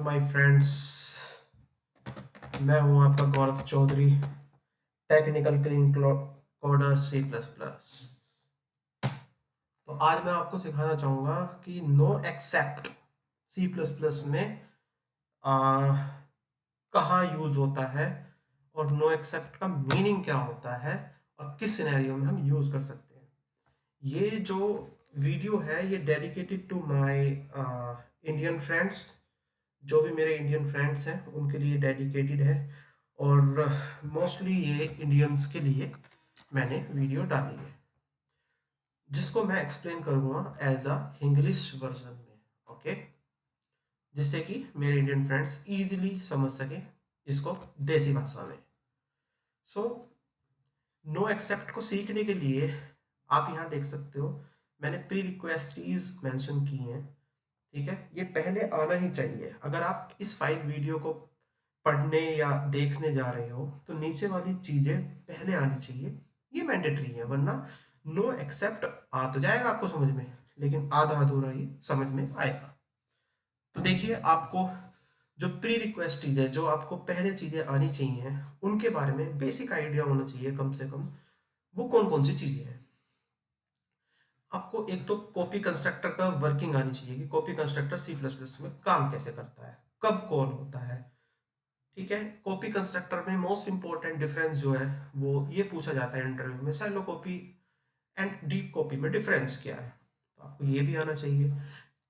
My friends, मैं हूं आपका Gaurav Chaudhary, technical clean coder C plus plus. तो आज मैं आपको सिखाना चाहूँगा कि noexcept C plus plus में कहाँ यूज़ होता है और नो एक्सेप्ट का मीनिंग क्या होता है और किस सिनेरियो में हम यूज़ कर सकते हैं। ये जो वीडियो है ये dedicated to my Indian friends. जो भी मेरे इंडियन फ्रेंड्स हैं उनके लिए डेडिकेटेड है और मोस्टली ये इंडियंस के लिए मैंने वीडियो डाली है, जिसको मैं एक्सप्लेन करूँगा एज अ इंग्लिश वर्जन में। ओके, जिससे कि मेरे इंडियन फ्रेंड्स इजीली समझ सके इसको देसी भाषा में। सो नो एक्सेप्ट को सीखने के लिए आप यहाँ देख सकते हो, मैंने प्री रिक्वेस्टीज मेंशन की हैं। ठीक है, ये पहले आना ही चाहिए। अगर आप इस फाइल वीडियो को पढ़ने या देखने जा रहे हो तो नीचे वाली चीजें पहले आनी चाहिए, ये मैंडेटरी है। वरना नो एक्सेप्ट आ तो जाएगा आपको समझ में, लेकिन आधा अधूरा ही समझ में आएगा। तो देखिए, आपको जो प्री रिक्वेस्ट चीज है, जो आपको पहले चीजें आनी चाहिए, उनके बारे में बेसिक आइडिया होना चाहिए कम से कम। वो कौन कौन सी चीजें हैं? आपको एक तो कॉपी कंस्ट्रक्टर का वर्किंग आनी चाहिए कि copy constructor C plus plus में काम कैसे करता है, कब कॉल होता है। ठीक है, कॉपी कंस्ट्रक्टर में मोस्ट इंपॉर्टेंट डिफरेंस जो है वो ये पूछा जाता है इंटरव्यू में, shallow copy and deep copy में डिफरेंस क्या है। तो आपको ये भी आना चाहिए।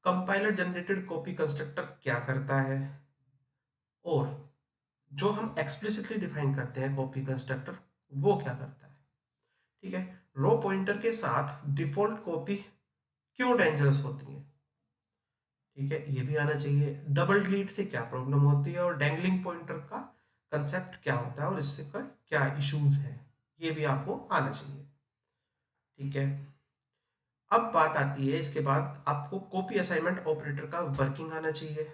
कंपाइलर जनरेटेड कॉपी कंस्ट्रक्टर क्या करता है, और जो हम एक्सप्लिसिटली डिफाइन करते हैं कॉपी कंस्ट्रक्टर, वो क्या करता है। ठीक है, रो पॉइंटर के साथ डिफॉल्ट कॉपी क्यों डेंजरस होती है। ठीक है, ये भी आना चाहिए। डबल डिलीट से क्या प्रॉब्लम होती है और डैंगलिंग पॉइंटर का कंसेप्ट क्या होता है और इससे का क्या इश्यूज है, ये भी आपको आना चाहिए। ठीक है, अब बात आती है, इसके बाद आपको कॉपी असाइनमेंट ऑपरेटर का वर्किंग आना चाहिए।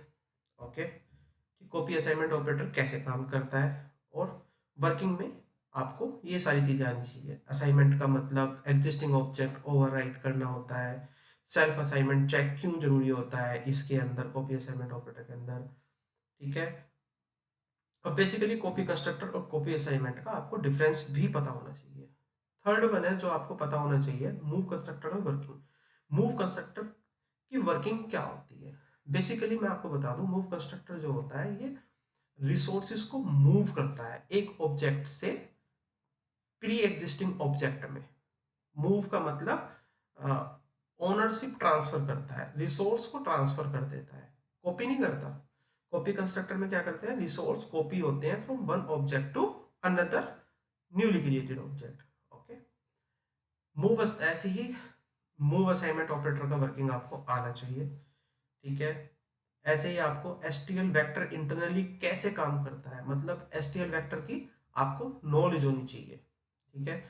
ओके, कि कॉपी असाइनमेंट ऑपरेटर कैसे काम करता है, और वर्किंग में आपको ये सारी चीजें आनी चाहिए। असाइनमेंट का मतलब एग्जिस्टिंग ऑब्जेक्ट ओवरराइट करना होता है, सेल्फ असाइनमेंट चेक क्यों जरूरी होता है इसके अंदर, कॉपी असाइनमेंट ऑपरेटर के अंदर। ठीक है, और बेसिकली कॉपी कंस्ट्रक्टर और कॉपी असाइनमेंट का आपको डिफरेंस भी पता होना चाहिए। थर्ड वन है जो आपको पता होना चाहिए, मूव कंस्ट्रक्टर और वर्किंग। मूव कंस्ट्रक्टर की वर्किंग क्या होती है? बेसिकली मैं आपको बता दूं, मूव कंस्ट्रक्टर जो होता है ये रिसोर्सेज को मूव करता है एक ऑब्जेक्ट से प्री एग्जिस्टिंग ऑब्जेक्ट में। मूव का मतलब ओनरशिप ट्रांसफर करता है, रिसोर्स को ट्रांसफर कर देता है, कॉपी नहीं करता। कॉपी कंस्ट्रक्टर में क्या करते हैं, रिसोर्स कॉपी होते हैं from one object to another newly created object. Okay, move ऐसे ही मूव असाइनमेंट ऑपरेटर का वर्किंग आपको आना चाहिए। ठीक है, ऐसे ही आपको एसटीएल वेक्टर इंटरनली कैसे काम करता है, मतलब एसटीएल वेक्टर की आपको नॉलेज होनी चाहिए। ठीक है,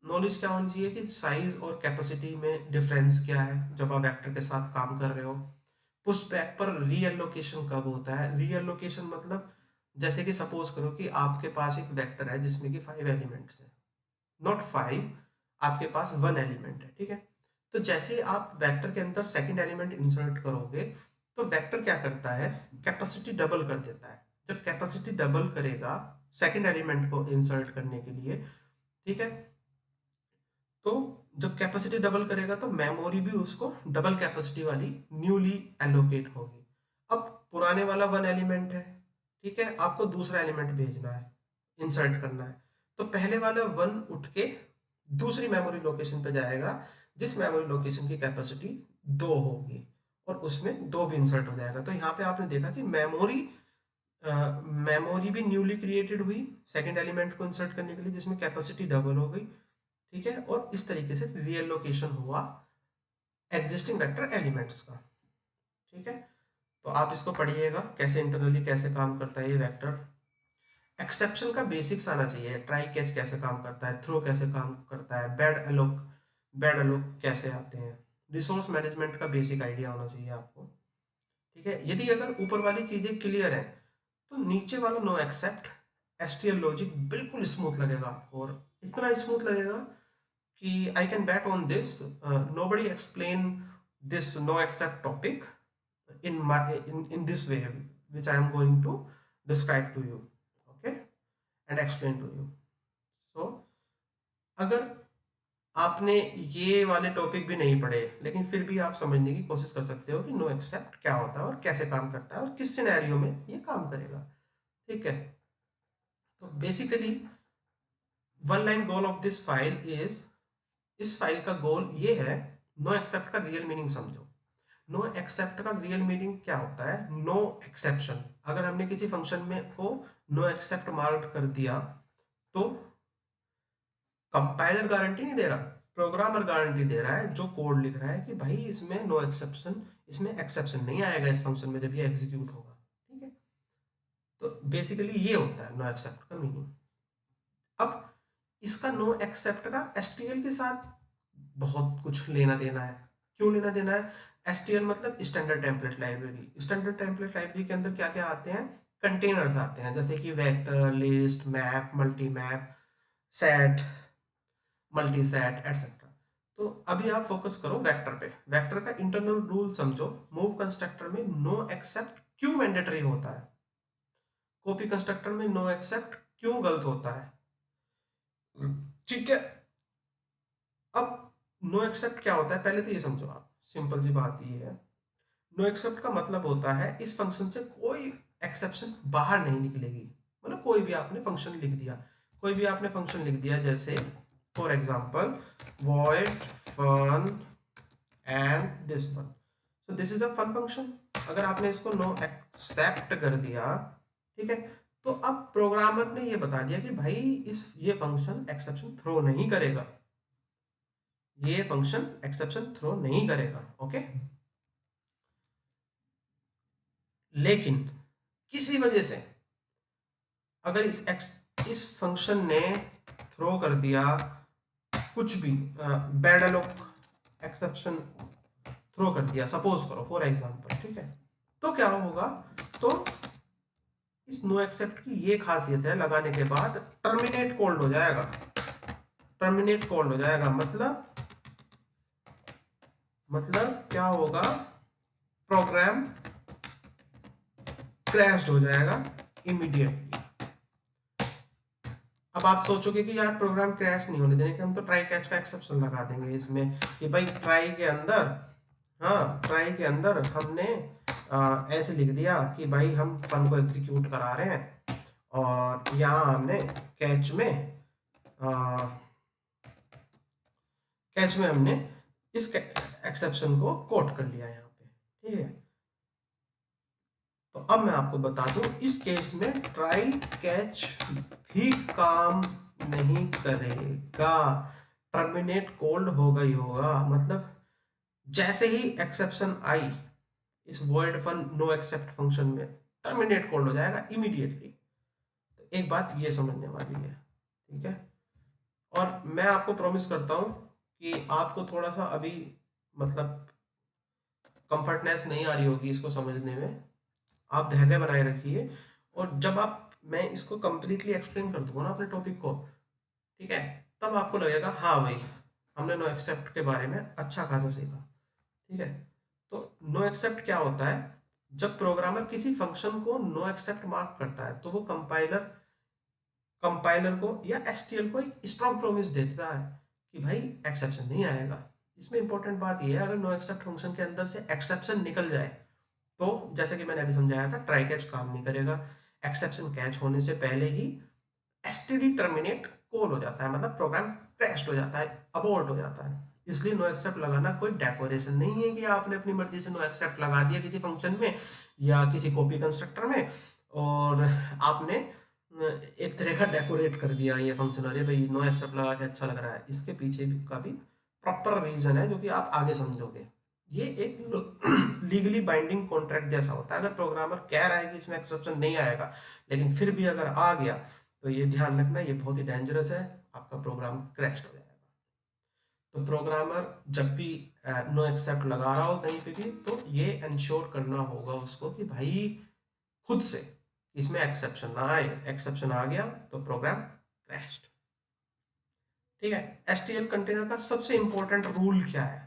नॉलेज क्या होनी चाहिए कि साइज और कैपेसिटी में डिफरेंस क्या है जब आप वेक्टर के साथ काम कर रहे हो। पुश बैक पर रीएलोकेशन कब होता है? रीएलोकेशन मतलब जैसे कि सपोज करो कि आपके पास एक वेक्टर है जिसमें कि 5 एलिमेंट्स है, नॉट 5, आपके पास 1 एलिमेंट है। ठीक है, तो जैसे आप वेक्टर के अंदर सेकंड एलिमेंट इंसर्ट करोगे तो वेक्टर क्या करता है, कैपेसिटी डबल कर देता है। जब कैपेसिटी डबल करेगा सेकंड एलिमेंट को इंसर्ट करने के लिए, ठीक है, तो जब कैपेसिटी डबल करेगा तो मेमोरी भी उसको डबल कैपेसिटी वाली न्यूली एलोकेट होगी। अब पुराने वाला 1 एलिमेंट है, ठीक है, आपको दूसरा एलिमेंट भेजना है, इंसर्ट करना है, तो पहले वाला 1 उठ के दूसरी मेमोरी लोकेशन पे जाएगा जिस मेमोरी लोकेशन की कैपेसिटी 2 होगी, और उसमें 2 भी इंसर्ट हो जाएगा। तो यहाँ पे आपने देखा कि मेमोरी भी न्यूली क्रिएटेड हुई सेकंड एलिमेंट को इंसर्ट करने के लिए, जिसमें कैपेसिटी डबल हो गई। ठीक है, और इस तरीके से रीएलोकेशन हुआ एग्जिस्टिंग वेक्टर एलिमेंट्स का। ठीक है, तो आप इसको पढ़िएगा कैसे इंटरनली कैसे काम करता है ये वेक्टर। एक्सेप्शन का बेसिक्स आना चाहिए, ट्राई कैच कैसे काम करता है, थ्रो कैसे काम करता है, बैड अलोक कैसे आते हैं, रिसोर्स मैनेजमेंट का बेसिक आइडिया होना चाहिए आपको। ठीक है, यदि अगर ऊपर वाली चीजें क्लियर है तो नीचे वाला नो एक्सेप्ट एसटीएल लॉजिक बिल्कुल स्मूथ लगेगा आपको, और इतना स्मूथ लगेगा कि I can bet on this. Nobody explain this no accept topic in this way which I am going to describe to you, okay, and explain to you. So अगर आपने ये वाले टॉपिक भी नहीं पढ़े लेकिन फिर भी आप समझने की कोशिश कर सकते हो कि नो एक्सेप्ट क्या होता है और कैसे काम करता है और किस सिनेरियो में ये काम करेगा, ठीक है। तो basically one line goal of this file is, इस फाइल का गोल ये है, नो एक्सेप्ट का रियल मीनिंग समझो। नो एक्सेप्ट का रियल मीनिंग क्या होता है? No exception. अगर हमने किसी फंक्शन में को नो एक्सेप्ट मार्क कर दिया तो कंपाइलर गारंटी नहीं दे रहा, प्रोग्रामर गारंटी दे रहा है जो कोड लिख रहा है कि भाई इसमें नो एक्सेप्शन, इसमें एक्सेप्शन नहीं आएगा इस फंक्शन में जब ये एग्जीक्यूट होगा, ठीक है। तो बेसिकली ये होता है नो एक्सेप्ट का मीनिंग। अब इसका नो एक्सेप्ट का एसटीएल के साथ बहुत कुछ लेना देना है। क्यों लेना देना है? एसटीएल मतलब standard template library. Standard template library के अंदर क्या क्या आते हैं? कंटेनर्स आते हैं, जैसे कि vector, list, map, multi map, set, multi set etcetera. तो अभी आप फोकस करो वेक्टर पे। वेक्टर का इंटरनल रूल समझो। मूव कंस्ट्रक्टर में नो एक्सेप्ट क्यों मैंडेटरी होता है? कॉपी कंस्ट्रक्टर में नो एक्सेप्ट क्यों गलत होता है? ठीक है। अब नो एक्सेप्ट क्या होता है पहले तो ये समझो आप। सिंपल सी बात ये है, नो एक्सेप्ट का मतलब होता है इस फंक्शन से कोई एक्सेप्शन बाहर नहीं निकलेगी। मतलब कोई भी आपने फंक्शन लिख दिया, कोई भी आपने फंक्शन लिख दिया, जैसे for example void fun and this one, so this is a fun function। अगर आपने इसको नो एक्सेप्ट कर दिया, ठीक है, तो अब प्रोग्रामर ने ये बता दिया कि भाई इस ये फंक्शन एक्सेप्शन थ्रो नहीं करेगा, ये फंक्शन एक्सेप्शन थ्रो नहीं करेगा, ओके। लेकिन किसी वजह से अगर इस फंक्शन ने थ्रो कर दिया कुछ भी बैड लॉक एक्सेप्शन थ्रो कर दिया, सपोज करो फॉर एग्जांपल, ठीक है, तो क्या होगा? तो इस नो एक्सेप्ट की ये खासियत है, लगाने के बाद टर्मिनेट कॉल्ड हो जाएगा। टर्मिनेट कॉल्ड हो जाएगा मतलब क्या होगा? प्रोग्राम क्रैश्ड हो जाएगा इमीडिएटली। अब आप सोचोगे कि यार प्रोग्राम क्रैश नहीं होने देने के, हम तो ट्राई कैच का एक्सेप्शन लगा देंगे इसमें कि भाई ट्राई के अंदर, हाँ ट्राई के अंदर हमने ऐसे लिख दिया कि भाई हम फन को एग्जीक्यूट करा रहे हैं और यहाँ हमने कैच में हमने इस एक्सेप्शन को कोट कर लिया यहाँ पे, ठीक है। तो अब मैं आपको बता दूं, इस केस में ट्राई कैच भी काम नहीं करेगा, टर्मिनेट कोल्ड होगा ही होगा। मतलब जैसे ही एक्सेप्शन आई इस void fun noexcept function में, टर्मिनेट कोल्ड हो जाएगा इमीडिएटली। तो एक बात ये समझने वाली है, ठीक है। और मैं आपको प्रॉमिस करता हूं कि आपको थोड़ा सा अभी मतलब कंफर्टनेस नहीं आ रही होगी इसको समझने में। आप धैर्य बनाए रखिए और जब आप, मैं इसको कंप्लीटली एक्सप्लेन कर दूंगा ना अपने टॉपिक को, ठीक है, तब आपको लगेगा हाँ भाई हमने नो एक्सेप्ट के बारे में अच्छा खासा सीखा, ठीक है। तो नो एक्सेप्ट क्या होता है? जब प्रोग्रामर किसी फंक्शन को नो एक्सेप्ट मार्क करता है तो वो कंपाइलर को या एसटीएल को एक स्ट्रॉन्ग प्रॉमिस देता है कि भाई एक्सेप्शन नहीं आएगा। इसमें इंपॉर्टेंट बात यह है, अगर नो एक्सेप्ट फंक्शन के अंदर से एक्सेप्शन निकल जाए तो जैसे कि मैंने अभी समझाया था, ट्राई कैच काम नहीं करेगा। एक्सेप्शन कैच होने से पहले ही एसटीडी टर्मिनेट कॉल हो जाता है, मतलब प्रोग्राम क्रैश हो जाता है, अबॉर्ट हो जाता है। इसलिए नो एक्सेप्ट लगाना कोई डेकोरेशन नहीं है कि आपने अपनी मर्जी से नो एक्सेप्ट लगा दिया किसी फंक्शन में या किसी कॉपी कंस्ट्रक्टर में और आपने एक तरह का डेकोरेट कर दिया ये फंक्शन, अरे भाई नो एक्सेप्ट लगा के अच्छा लग रहा है। इसके पीछे भी का भी प्रॉपर रीजन है जो कि आप आगे समझोगे। ये एक लीगली बाइंडिंग कॉन्ट्रैक्ट जैसा होता है। अगर प्रोग्रामर कह रहा है कि इसमें एक्सेप्शन नहीं आएगा लेकिन फिर भी अगर आ गया तो ये ध्यान रखना, ये बहुत ही डेंजरस है, आपका प्रोग्राम क्रैश हो जाएगा। तो प्रोग्रामर जब भी नो एक्सेप्ट लगा रहा हो कहीं पे भी तो ये इंश्योर करना होगा उसको कि भाई खुद से इसमें एक्सेप्शन ना आए। एक्सेप्शन आ गया तो प्रोग्राम क्रैश्ड, ठीक है। एचटीएमएल कंटेनर का सबसे इंपॉर्टेंट रूल क्या है?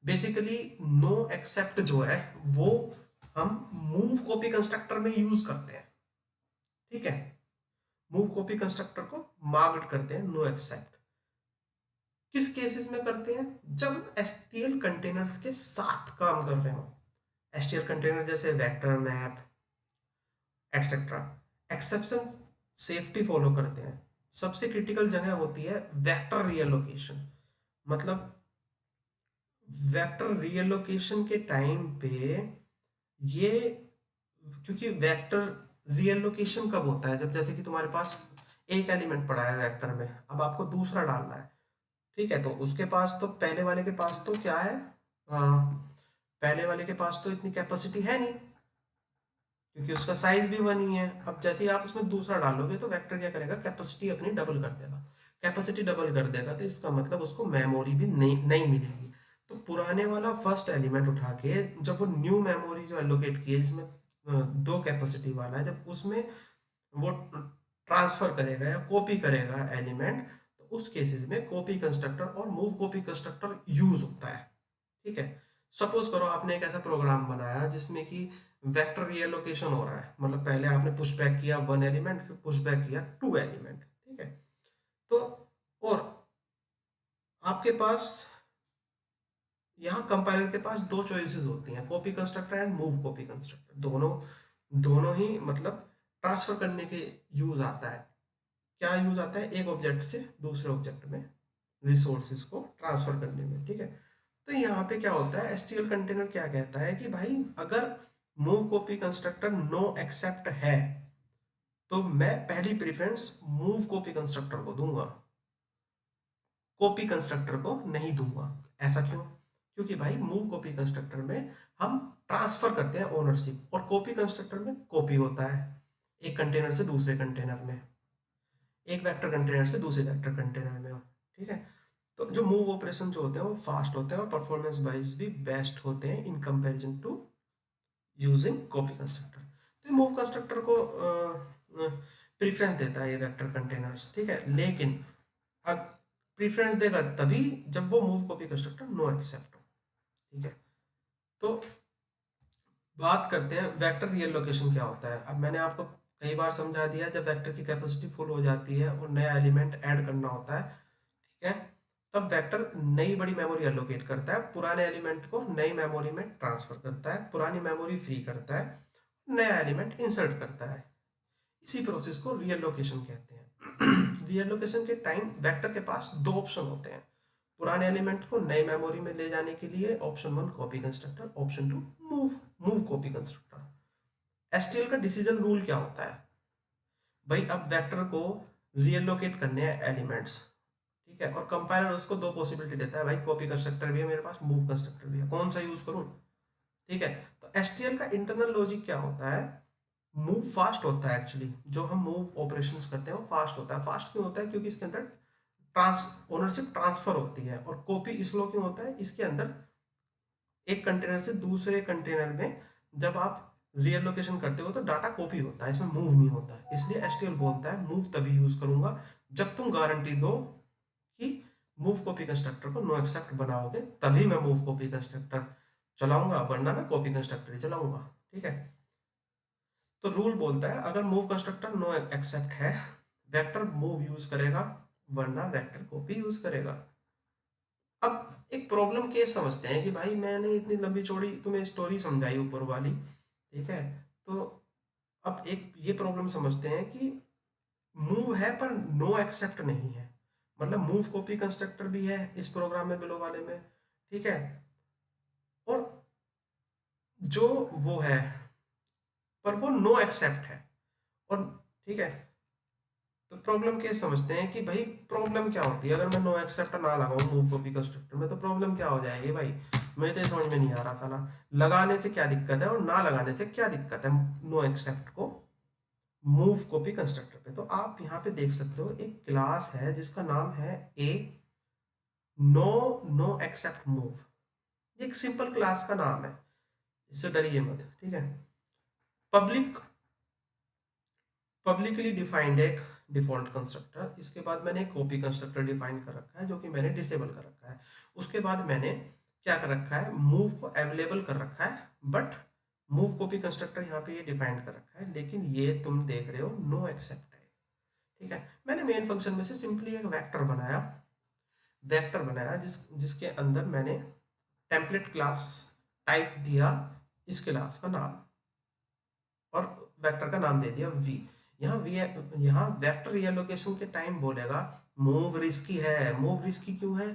बेसिकली नो एक्सेप्ट जो है वो हम मूव कॉपी कंस्ट्रक्टर में यूज करते हैं, ठीक है। मूव कॉपी कंस्ट्रक्टर को मार्क्ड करते हैं नो एक्सेप्ट। किस केसेस में करते हैं? जब हम एसटीएल कंटेनर्स के साथ काम कर रहे हो। एसटीएल कंटेनर जैसे vector map etcetera. Exception safety follow करते हैं। सबसे क्रिटिकल जगह होती है वेक्टर रीएलोकेशन। मतलब वेक्टर रीएलोकेशन के टाइम पे ये, क्योंकि वेक्टर रीएलोकेशन कब होता है? जब जैसे कि तुम्हारे पास एक एलिमेंट पड़ा है वेक्टर में, अब आपको दूसरा डालना है, ठीक है। तो उसके पास तो पहले वाले के पास तो क्या है, पहले वाले के पास तो इतनी कैपेसिटी है नहीं, क्योंकि उसका साइज भी वन ही है। अब जैसे ही आप उसमें दूसरा डालोगे तो वेक्टर क्या करेगा, कैपेसिटी अपनी डबल कर देगा। कैपेसिटी डबल कर देगा तो इसका मतलब उसको मेमोरी भी नहीं मिलेगी। तो पुराने वाला फर्स्ट एलिमेंट उठा के जब वो न्यू मेमोरी जो एलोकेट की है, जिसमें दो कैपेसिटी वाला है, जब उसमें वो ट्रांसफर करेगा या कॉपी करेगा एलिमेंट, तो उस केसेस में कॉपी कंस्ट्रक्टर और मूव कॉपी कंस्ट्रक्टर यूज होता है, ठीक है। सपोज करो आपने एक ऐसा प्रोग्राम बनाया जिसमें कि वेक्टर रीएलोकेशन हो रहा है, मतलब पहले आपने पुश बैक किया वन एलिमेंट, फिर पुश बैक किया टू एलिमेंट, ठीक है। तो और आपके पास यहाँ कंपाइलर के पास दो चॉइसेस होती हैं, copy constructor and move copy constructor. दोनों दोनों ही मतलब ट्रांसफर करने के यूज आता है। क्या यूज आता है? एक ऑब्जेक्ट से दूसरे ऑब्जेक्ट में रिसोर्सेज को ट्रांसफर करने में, ठीक है। तो यहाँ पे क्या होता है, एसटीएल कंटेनर क्या कहता है कि भाई अगर move copy constructor noexcept है तो मैं पहली प्रेफरेंस मूव कॉपी कंस्ट्रक्टर को दूंगा, कॉपी कंस्ट्रक्टर को नहीं दूंगा। ऐसा क्यों? क्योंकि भाई मूव कॉपी कंस्ट्रक्टर में हम ट्रांसफर करते हैं ओनरशिप, और कॉपी कंस्ट्रक्टर में कॉपी होता है एक कंटेनर से दूसरे कंटेनर में, एक वेक्टर कंटेनर से दूसरे वेक्टर कंटेनर में, ठीक है। तो जो मूव ऑपरेशन जो होते हैं वो फास्ट होते हैं और परफॉर्मेंस वाइज भी बेस्ट होते हैं in comparison to using copy constructor. तो मूव कंस्ट्रक्टर को प्रीफरेंस देता है ये वेक्टर कंटेनर्स, ठीक है। लेकिन अब प्रीफरेंस देगा तभी जब वो move copy constructor noexcept हो, ठीक है। तो बात करते हैं वेक्टर रीएलोकेशन क्या होता है। अब मैंने आपको कई बार समझा दिया है, जब वेक्टर की कैपेसिटी फुल हो जाती है और नया एलिमेंट ऐड करना होता है, ठीक है, तब वेक्टर नई बड़ी मेमोरी एलोकेट करता है, पुराने एलिमेंट को नई मेमोरी में ट्रांसफर करता है, पुरानी मेमोरी फ्री करता है, नया एलिमेंट इंसर्ट करता है। इसी प्रोसेस को रीएलोकेशन कहते हैं। रीएलोकेशन के टाइम वेक्टर के पास दो ऑप्शन होते हैं पुराने एलिमेंट को नए मेमोरी में ले जाने के लिए, option one copy constructor, option two move move copy constructor. STL का डिसीजन रूल क्या होता है? भाई अब वेक्टर को रीएलोकेट करने हैं एलिमेंट्स, ठीक है, और कंपाइलर उसको दो पॉसिबिलिटी देता है, भाई कॉपी कंस्ट्रक्टर भी है मेरे पास, मूव कंस्ट्रक्टर भी है, कौन सा यूज करूं, ठीक है। तो एसटीएल का इंटरनल लॉजिक क्या होता है? मूव फास्ट होता है एक्चुअली, जो हम मूव ऑपरेशंस करते हैं वो फास्ट होता है। फास्ट क्यों होता है? क्योंकि इसके अंदर ट्रांस ओनरशिप ट्रांसफर होती है। और कॉपी स्लो क्यों होता है? इसके अंदर एक कंटेनर से दूसरे कंटेनर में जब आप रीएलोकेशन करते हो तो डाटा कॉपी होता है, इसमें मूव नहीं होता है। इसलिए एसटीएल बोलता है मूव तभी यूज करूंगा जब तुम गारंटी दो कि मूव कॉपी कंस्ट्रक्टर को नो एक्सेप्ट बनाओगे, तभी मैं मूव कॉपी कंस्ट्रक्टर चलाऊंगा, वरना मैं कॉपी कंस्ट्रक्टर ही चलाऊंगा, ठीक है। तो रूल बोलता है अगर मूव कंस्ट्रक्टर नो एक्सेप्ट है, वेक्टर मूव यूज करेगा, वरना वेक्टर कॉपी यूज करेगा। अब एक प्रॉब्लम केस समझते हैं कि भाई मैंने इतनी लंबी चौड़ी तुम्हें स्टोरी समझाई ऊपर वाली, ठीक है। तो अब एक ये प्रॉब्लम समझते हैं कि मूव है पर नो एक्सेप्ट नहीं है, मतलब मूव कॉपी कंस्ट्रक्टर भी है इस प्रोग्राम में बिलो वाले में, ठीक है, और जो वो है पर वो नो एक्सेप्ट है, और ठीक है। तो प्रॉब्लम केस समझते हैं कि भाई प्रॉब्लम क्या होती है अगर मैं नो एक्सेप्ट ना लगाऊं मूव कॉपी कंस्ट्रक्टर में, तो प्रॉब्लम क्या हो जाएगी भाई, मुझे तो ये समझ में नहीं आ रहा साला, लगाने से क्या दिक्कत है और ना लगाने से क्या दिक्कत है नो एक्सेप्ट को मूव कॉपी कंस्ट्रक्टर पे। तो आप यहाँ पे देख सकते हो एक क्लास है जिसका नाम है ए नो नो एक्सेप्ट मूव। ये एक सिंपल क्लास का नाम है, इससे डरिए मत, ठीक है। पब्लिक पब्लिकली डिफाइंड एक डिफॉल्ट कंस्ट्रक्टर, इसके बाद मैंने कॉपी कंस्ट्रक्टर डिफाइन कर रखा है जो कि मैंने डिसेबल कर रखा है। उसके बाद मैंने क्या कर रखा है, मूव को अवेलेबल कर रखा है, बट मूव कॉपी कंस्ट्रक्टर यहाँ पे ये डिफाइन कर रखा है, लेकिन ये तुम देख रहे हो नो एक्सेप्ट है। ठीक है, मैंने मेन फंक्शन में से सिंपली एक वेक्टर बनाया जिसके अंदर मैंने टेम्पलेट क्लास टाइप दिया, इस क्लास का नाम, और वेक्टर का नाम दे दिया वी। यहाँ वी, यहाँ वेक्टर रीएलोकेशन के टाइम बोलेगा मूव रिस्की है। मूव रिस्की क्यों है?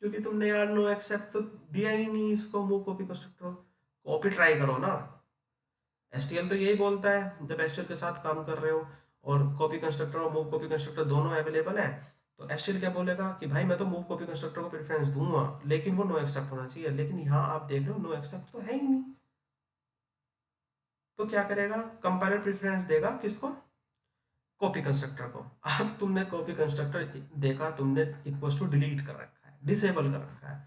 क्योंकि तुमने यार नो एक्सेप्ट तो दिया ही नहीं इसको move copy constructor. Copy try करो ना। एसटीएल तो यही बोलता है जब एसटीएल के साथ काम कर रहे हो और कॉपी कंस्ट्रक्टर और मूव कॉपी कंस्ट्रक्टर दोनों अवेलेबल है, तो एसटीएल क्या बोलेगा कि भाई मैं तो मूव कॉपी कंस्ट्रक्टर को प्रेफरेंस दूंगा, लेकिन वो नो एक्सेप्ट होना चाहिए। लेकिन यहाँ आप देख रहे हो नो एक्सेप्ट तो है ही नहीं, तो क्या करेगा? कंपाइलर प्रेफरेंस देगा किसको? कॉपी कंस्ट्रक्टर को। अब तुमने कॉपी कंस्ट्रक्टर देखा, तुमने इक्वल टू डिलीट कर रखा है, डिसेबल कर रखा है।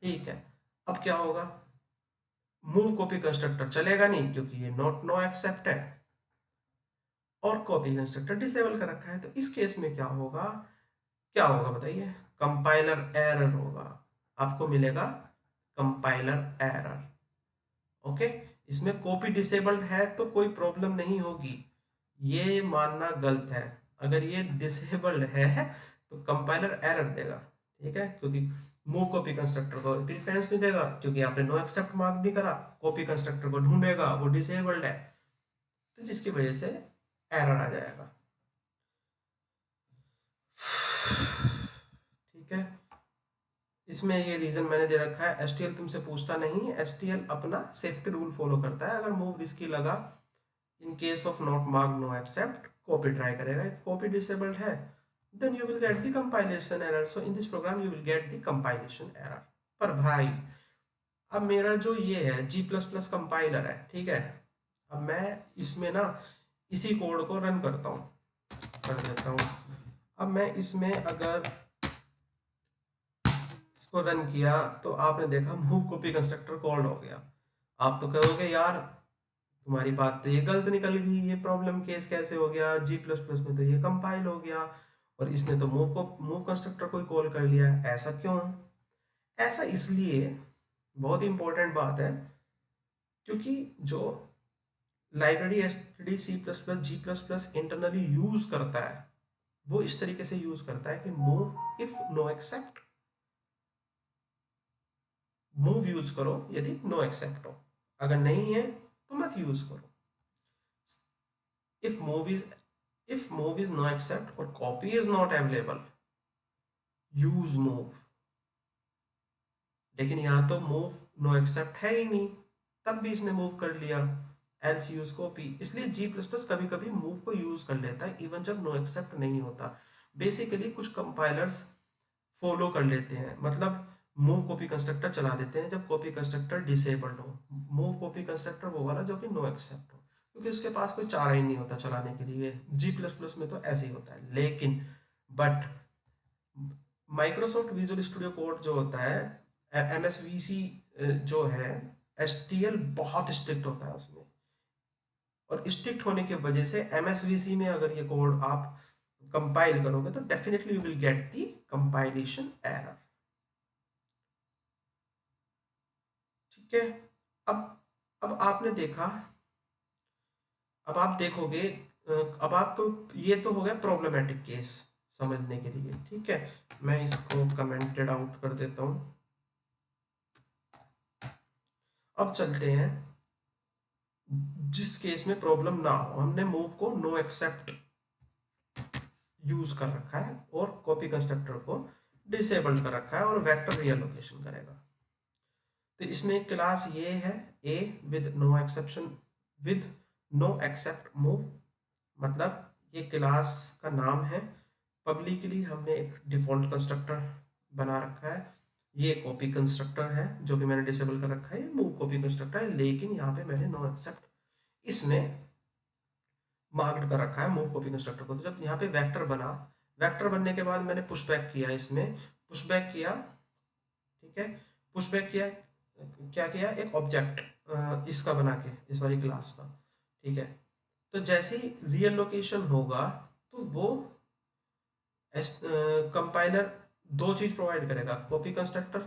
ठीक है, अब क्या होगा? मूव कॉपी कंस्ट्रक्टर चलेगा नहीं क्योंकि ये नॉट नो एक्सेप्ट है, और कॉपी कंस्ट्रक्टर डिसेबल कर रखा है। तो इस केस में क्या होगा? क्या होगा बताइए? कंपाइलर एरर होगा, आपको मिलेगा कंपाइलर एरर। ओके, इसमें कॉपी डिसेबल्ड है तो कोई प्रॉब्लम नहीं होगी, ये मानना गलत है। अगर ये डिसेबल्ड है तो कंपाइलर एरर देगा। ठीक है, क्योंकि मूव कॉपी कंस्ट्रक्टर को प्रेफरेंस नहीं देगा क्योंकि आपने नो एक्सेप्ट मार्क नहीं करा। कॉपी कंस्ट्रक्टर को ढूंढेगा, वो डिसेबल्ड है, तो जिसकी वजह से एरर आ जाएगा। ठीक है, इसमें ये रीजन मैंने दे रखा है, एसटीएल तुमसे पूछता नहीं, एसटीएल अपना सेफ्टी रूल फॉलो करता है। अगर मूव रिस्की लगा, in case of not mark noexcept, copy try करेगा। इफ कॉपी डिसेबल्ड है, then you will get the compilation error. So in this program you will get the compilation error. पर भाई अब मेरा जो ये है जी प्लस प्लस कंपाइलर है, ठीक है, अब मैं इसमें ना इसी कोड को रन करता हूँ, कर देता हूँ। अब मैं इसमें अगर इसको रन किया तो आपने देखा मूव कॉपी कंस्ट्रक्टर कॉल्ड हो गया। आप तो कहोगे यार तुम्हारी बात तो ये गलत निकल गई, ये प्रॉब्लम केस कैसे हो गया? जी प्लस प्लस में तो ये कंपाइल हो गया और इसने तो मूव कंस्ट्रक्टर को ही कॉल कर लिया, ऐसा क्यों? ऐसा इसलिए, बहुत इंपॉर्टेंट बात है, क्योंकि जो library STD C plus plus G plus plus internally use करता है, वो इस तरीके से यूज करता है कि move if noexcept, move use करो यदि नो एक्सेप्ट हो, अगर नहीं है तो मत यूज करो। if move is if move is no accept or copy is not available, use move। लेकिन यहाँ तो मूव नो एक्सेप्ट है ही नहीं, तब भी इसने मूव कर लिया, एल्स यूज कॉपी। इसलिए जी प्लस प्लस कभी कभी मूव को यूज कर लेता है इवन जब नो एक्सेप्ट नहीं होता। बेसिकली कुछ कंपाइलर्स फॉलो कर लेते हैं, मतलब मूव कॉपी कंस्ट्रक्टर चला देते हैं जब कॉपी कंस्ट्रक्टर डिसेबल्ड हो। मूव कॉपी कंस्ट्रक्टर वो वाला जो कि नो एक्सेप्ट हो, क्योंकि उसके पास कोई चारा ही नहीं होता चलाने के लिए। जी प्लस प्लस में तो ऐसे ही होता है। लेकिन but Microsoft visual studio code जो होता है, एमएसवीसी जो है, एसटीएल बहुत स्ट्रिक्ट होता है उसमें, और स्ट्रिक्ट होने की वजह से एमएसवीसी में अगर ये कोड आप कंपाइल करोगे तो definitely you will get the compilation error. ठीक है, अब अब आपने देखा, अब आप देखोगे, अब आप, ये तो हो गया प्रॉब्लमेटिक केस समझने के लिए। ठीक है, मैं इसको कमेंटेड आउट कर देता हूं। अब चलते हैं जिस केस में प्रॉब्लम ना हो, हमने मूव को नो एक्सेप्ट यूज कर रखा है और कॉपी कंस्ट्रक्टर को डिसेबल्ड कर रखा है और वेक्टर रीअलोकेशन करेगा। तो इसमें एक क्लास ये है A with no exception, with noexcept move, मतलब ये क्लास का नाम है। पब्लिकली हमने एक डिफॉल्ट कंस्ट्रक्टर बना रखा है, ये कॉपी कंस्ट्रक्टर है जो कि मैंने डिसेबल कर रखा है, ये मूव कॉपी कंस्ट्रक्टर है, लेकिन यहाँ पे मैंने नो एक्सेप्ट इसमें मार्क्ड कर रखा है मूव कॉपी कंस्ट्रक्टर को। तो जब यहाँ पे वेक्टर बना, वेक्टर बनने के बाद मैंने पुशबैक किया, इसमें पुशबैक किया। ठीक है, पुशबैक किया, क्या किया, एक ऑब्जेक्ट इसका बना के, इस वाली क्लास का। ठीक है, तो जैसे ही रियल लोकेशन होगा तो वो कंपाइलर दो चीज प्रोवाइड करेगा, copy constructor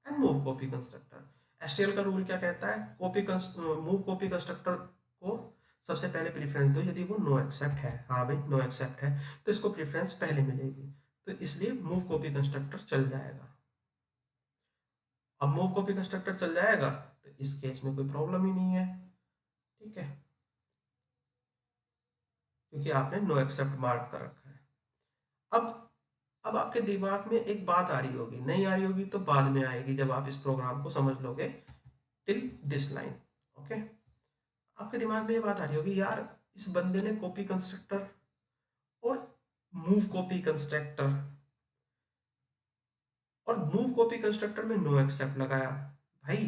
and move copy constructor. STL का रूल क्या कहता है, मूव कॉपी कंस्ट्रक्टर को सबसे पहले प्रीफरेंस दो यदि वो नो एक्सेप्ट है। हाँ भाई नो एक्सेप्ट है तो इसको प्रीफरेंस पहले मिलेगी, तो इसलिए मूव कॉपी कंस्ट्रक्टर चल जाएगा। अब मूव कॉपी कंस्ट्रक्टर चल जाएगा तो इस केस में कोई प्रॉब्लम ही नहीं है, ठीक है, क्योंकि आपने नो एक्सेप्ट मार्क कर रखा है। अब आपके दिमाग में एक बात आ रही होगी, नहीं आ रही होगी तो बाद में आएगी जब आप इस प्रोग्राम को समझ लोगे टिल दिस लाइन। ओके, आपके दिमाग में ये बात आ रही होगी, यार इस बंदे ने कॉपी कंस्ट्रक्टर और मूव कॉपी कंस्ट्रक्टर और मूव कॉपी कंस्ट्रक्टर में नो एक्सेप्ट लगाया। भाई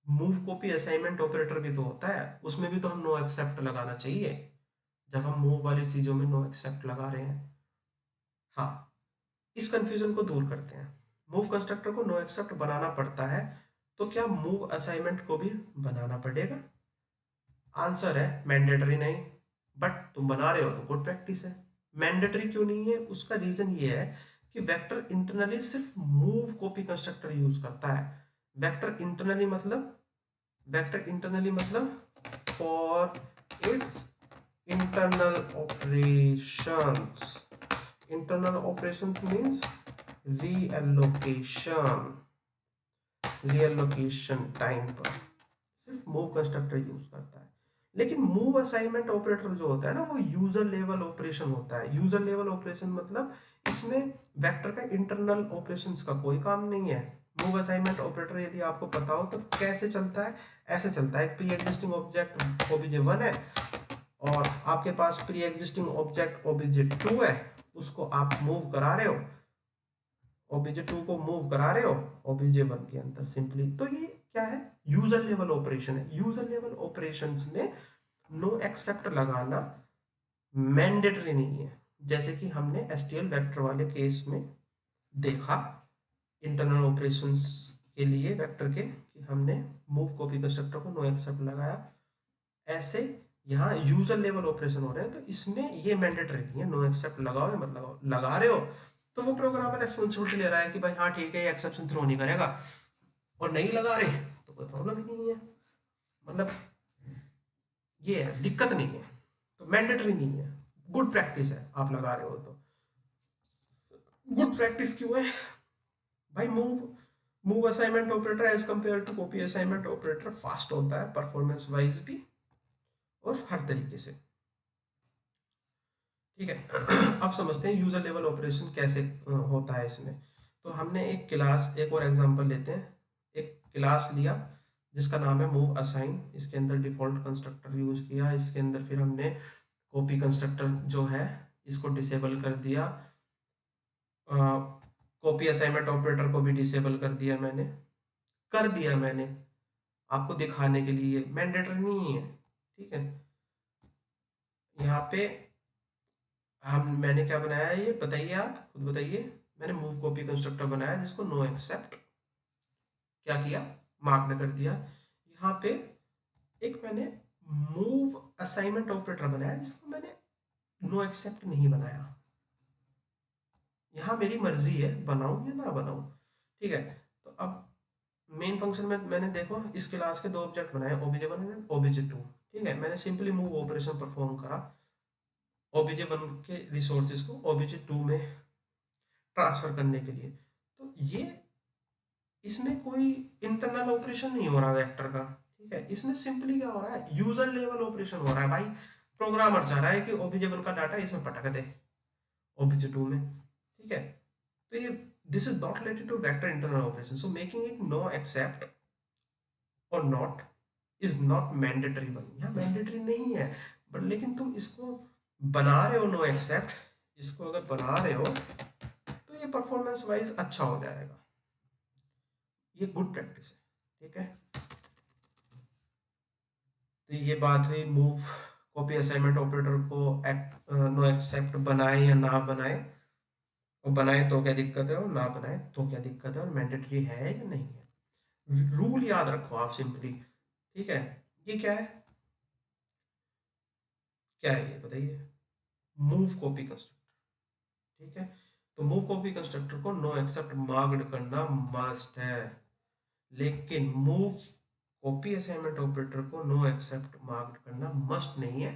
मूव कॉपी असाइनमेंट ऑपरेटर भी तो होता है, उसमें भी तो हम नो एक्सेप्ट लगाना चाहिए जब हम मूव वाली चीजों में नो एक्सेप्ट लगा रहे हैं। हाँ, इस कंफ्यूजन को दूर करते हैं। मूव कंस्ट्रक्टर को नो एक्सेप्ट बनाना पड़ता है, तो क्या मूव असाइनमेंट को भी बनाना पड़ेगा? आंसर है मैंडेटरी नहीं, बट तुम बना रहे हो तो गुड प्रैक्टिस है। मैंडेटरी क्यों नहीं है, उसका रीजन ये है कि वेक्टर इंटरनली सिर्फ मूव कॉपी कंस्ट्रक्टर यूज करता है। वेक्टर इंटरनली मतलब for its internal operations, internal operations means reallocation, time पर सिर्फ मूव कंस्ट्रक्टर यूज करता है। लेकिन मूव असाइनमेंट ऑपरेटर जो होता है ना वो यूजर लेवल ऑपरेशन होता है। यूजर लेवल ऑपरेशन मतलब इसमें वेक्टर का इंटरनल ऑपरेशंस का कोई काम नहीं है। मूव असाइनमेंट ऑपरेटर यदि आपको पता हो तो कैसे चलता है, ऐसे चलता है, एक प्री एग्जिस्टिंग ऑब्जेक्ट ओबीजे1 है और आपके पास प्री एग्जिस्टिंग ऑब्जेक्ट ओबीजे2 है, उसको आप मूव करा रहे हो, ओबीजे2 को मूव करा रहे हो ओबीजे1 के अंदर सिंपली। तो ये क्या है, यूजर लेवल ऑपरेशन है। यूजर लेवल ऑपरेशंस में नो एक्सेप्ट लगाना मैंडेटरी नहीं है, जैसे कि हमने एसटीएल वेक्टर वाले केस में देखा इंटरनल ऑपरेशंस के लिए वेक्टर के, कि हमने मूव कॉपी कंस्ट्रक्टर को नो एक्सेप्ट लगाया। ऐसे यहाँ यूजर लेवल ऑपरेशन हो रहे हैं तो इसमें ये मैंडेटरी नहीं है, नो एक्सेप्ट लगाओ या मत लगाओ। लगा रहे हो तो वो प्रोग्रामर रेस्पॉन्सिबिलिटी ले रहा है कि भाई हाँ ठीक है ये एक्सेप्शन थ्रो नहीं करेगा, और नहीं लगा रहे तो कोई प्रॉब्लम ही नहीं है। मतलब ये है, दिक्कत नहीं है, तो मैंडेटरी नहीं है, गुड प्रैक्टिस है। आप लगा रहे हो तो गुड प्रैक्टिस क्यों है भाई? Move assignment operator as compare to copy assignment operator fast होता है परफॉर्मेंस वाइज भी और हर तरीके से, ठीक है। अब समझते हैं यूजर लेवल ऑपरेशन कैसे होता है इसमें। तो हमने एक और एग्जांपल लेते हैं। एक क्लास लिया जिसका नाम है मूव असाइन, इसके अंदर डिफॉल्ट कंस्ट्रक्टर यूज किया, इसके अंदर फिर हमने कॉपी कंस्ट्रक्टर जो है इसको डिसेबल कर दिया, कॉपी असाइनमेंट ऑपरेटर को भी डिसेबल कर दिया मैंने आपको दिखाने के लिए, मैंडेटरी नहीं है, ठीक है। यहाँ पे मैंने क्या बनाया है ये बताइए, आप खुद बताइए। मैंने मूव कॉपी कंस्ट्रक्टर बनाया जिसको नो एक्सेप्ट क्या किया, मार्क ने कर दिया। यहाँ पे एक मैंने मूव असाइनमेंट ऑपरेटर बनाया जिसको मैंने नो एक्सेप्ट नहीं बनाया। यहाँ मेरी मर्जी है बनाऊं या ना बनाऊं, ठीक है। तो अब मेन फंक्शन में मैंने देखो इस क्लास के दो ऑब्जेक्ट बनाए, ओबीजे1 एंड ओबीजे2, ठीक है। मैंने सिंपली मूव ऑपरेशन परफॉर्म करा ओबीजे1 के रिसोर्सेज को ओबीजे2 में ट्रांसफर करने के लिए। तो ये इसमें कोई इंटरनल ऑपरेशन नहीं हो रहा वेक्टर का, ठीक है। इसमें सिंपली क्या हो रहा है, यूजर लेवल ऑपरेशन हो रहा है भाई। प्रोग्रामर चाह रहा है कि ओबीजे1 का डाटा इसमें पटक दे ओबीजे2 में, ठीक है। तो ये this is not related to vector internal operation, so making it noexcept और not is not mandatory one. यहाँ मैंडेटरी नहीं है, बट लेकिन तुम इसको बना रहे हो नो एक्सेप्ट, इसको अगर बना रहे हो तो ये परफॉर्मेंस वाइज अच्छा हो जाएगा, ये गुड प्रैक्टिस है, ठीक है। तो ये बात हुई मूव कॉपी असाइनमेंट ऑपरेटर को नो एक्सेप्ट बनाए या ना बनाए, और बनाए तो क्या दिक्कत है और ना बनाए तो क्या दिक्कत है, और मैंडेटरी है या नहीं है। रूल याद रखो आप सिंपली, ठीक है। ये क्या है ये बताइए, मूव कॉपी कंस्ट्रक्टर, ठीक है। तो मूव कॉपी कंस्ट्रक्टर को नो एक्सेप्ट मार्क्ड करना मस्ट है। लेकिन मूव कॉपी असाइनमेंट ऑपरेटर को नो एक्सेप्ट मार्क करना मस्ट नहीं है,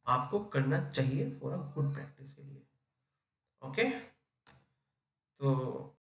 आपको करना चाहिए फॉर अ गुड प्रैक्टिस के लिए। ओके, तो